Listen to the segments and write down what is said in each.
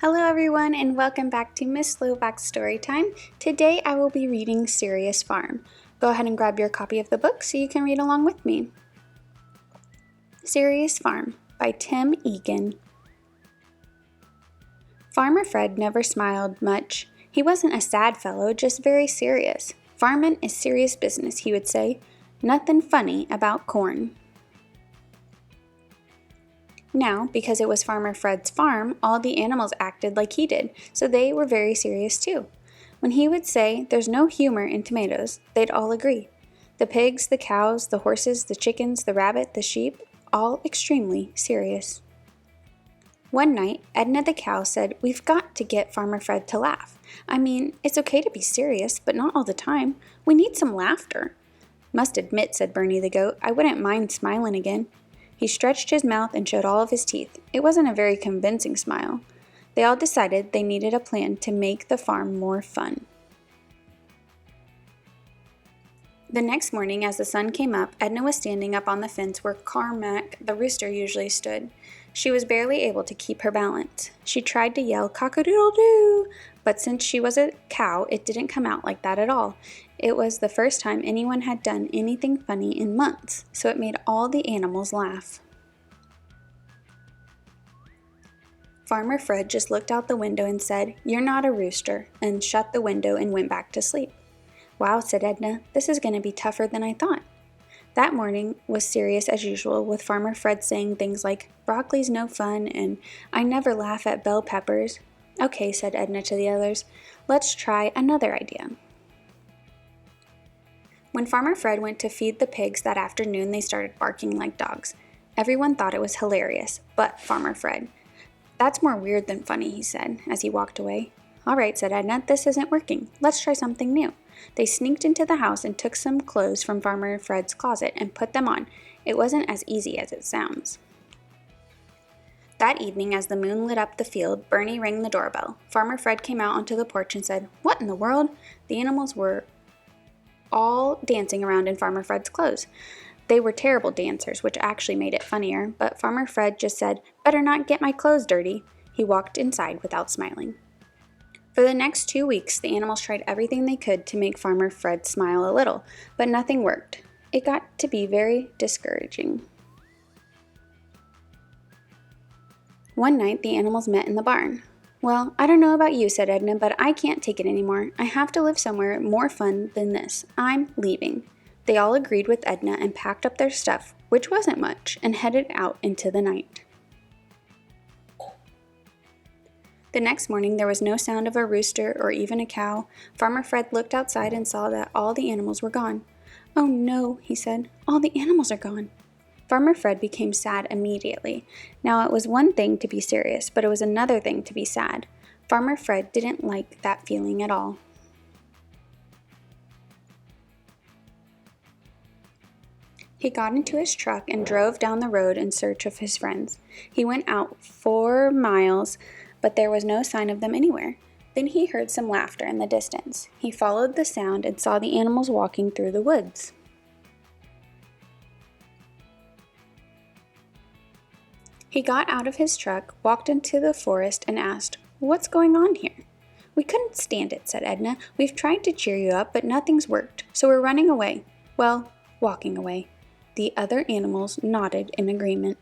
Hello everyone and welcome back to Miss Slovak's Storytime. Today I will be reading Serious Farm. Go ahead and grab your copy of the book so you can read along with me. Serious Farm by Tim Egan. Farmer Fred never smiled much. He wasn't a sad fellow, just very serious. Farmin is serious business, he would say. Nothing funny about corn. Now, because it was Farmer Fred's farm, all the animals acted like he did, so they were very serious too. When he would say, "There's no humor in tomatoes," they'd all agree. The pigs, the cows, the horses, the chickens, the rabbit, the sheep, all extremely serious. One night, Edna the cow said, "We've got to get Farmer Fred to laugh. I mean, it's okay to be serious, but not all the time. We need some laughter." "Must admit," said Bernie the goat, "I wouldn't mind smiling again." He stretched his mouth and showed all of his teeth. It wasn't a very convincing smile. They all decided they needed a plan to make the farm more fun. The next morning, as the sun came up, Edna was standing up on the fence where Carmack the rooster usually stood. She was barely able to keep her balance. She tried to yell cock-a-doodle-doo, but since she was a cow, it didn't come out like that at all. It was the first time anyone had done anything funny in months, so it made all the animals laugh. Farmer Fred just looked out the window and said, "You're not a rooster," and shut the window and went back to sleep. "Wow," said Edna, "this is going to be tougher than I thought." That morning was serious as usual, with Farmer Fred saying things like, "Broccoli's no fun," and "I never laugh at bell peppers." "Okay," said Edna to the others, "let's try another idea." When Farmer Fred went to feed the pigs that afternoon, they started barking like dogs. Everyone thought it was hilarious, but Farmer Fred. "That's more weird than funny," he said, as he walked away. "All right," said Edna, "this isn't working. Let's try something new." They sneaked into the house and took some clothes from Farmer Fred's closet and put them on. It wasn't as easy as it sounds. That evening, as the moon lit up the field, Bernie rang the doorbell. Farmer Fred came out onto the porch and said, "What in the world?" The animals were all dancing around in Farmer Fred's clothes. They were terrible dancers, which actually made it funnier, but Farmer Fred just said, "Better not get my clothes dirty." He walked inside without smiling. For the next 2 weeks, the animals tried everything they could to make Farmer Fred smile a little, but nothing worked. It got to be very discouraging. One night, the animals met in the barn. "Well, I don't know about you," said Edna, "but I can't take it anymore. I have to live somewhere more fun than this. I'm leaving." They all agreed with Edna and packed up their stuff, which wasn't much, and headed out into the night. The next morning, there was no sound of a rooster or even a cow. Farmer Fred looked outside and saw that all the animals were gone. "Oh no," he said, "all the animals are gone." Farmer Fred became sad immediately. Now, it was one thing to be serious, but it was another thing to be sad. Farmer Fred didn't like that feeling at all. He got into his truck and drove down the road in search of his friends. He went out 4 miles, but there was no sign of them anywhere. Then he heard some laughter in the distance. He followed the sound and saw the animals walking through the woods. He got out of his truck, walked into the forest, and asked, "What's going on here?" "We couldn't stand it," said Edna. "We've tried to cheer you up, but nothing's worked, so we're running away. Well, walking away." The other animals nodded in agreement.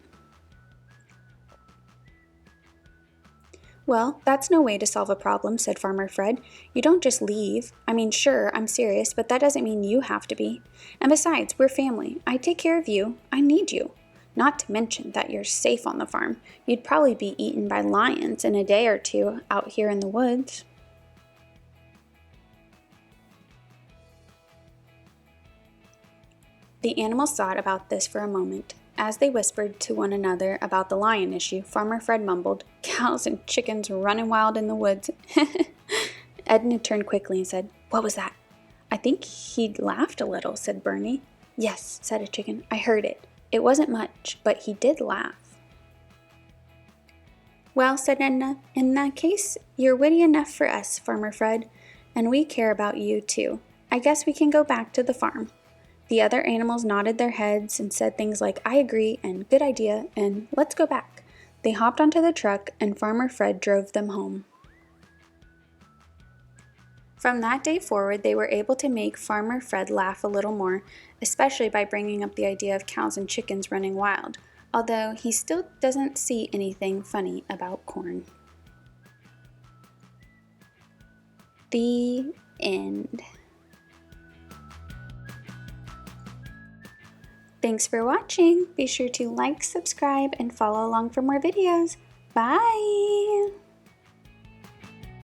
"Well, that's no way to solve a problem," said Farmer Fred. "You don't just leave. I mean, sure, I'm serious, but that doesn't mean you have to be. And besides, we're family. I take care of you. I need you. Not to mention that you're safe on the farm. You'd probably be eaten by lions in a day or two out here in the woods." The animals thought about this for a moment. As they whispered to one another about the lion issue, Farmer Fred mumbled, "Cows and chickens running wild in the woods." Edna turned quickly and said, "What was that?" "I think he laughed a little," said Bernie. "Yes," said a chicken, "I heard it. It wasn't much, but he did laugh." "Well," said Edna, "in that case, you're witty enough for us, Farmer Fred, and we care about you too. I guess we can go back to the farm." The other animals nodded their heads and said things like, "I agree," and "Good idea," and "Let's go back." They hopped onto the truck and Farmer Fred drove them home. From that day forward, they were able to make Farmer Fred laugh a little more, especially by bringing up the idea of cows and chickens running wild, although he still doesn't see anything funny about corn. The end. Thanks for watching. Be sure to like, subscribe, and follow along for more videos. Bye!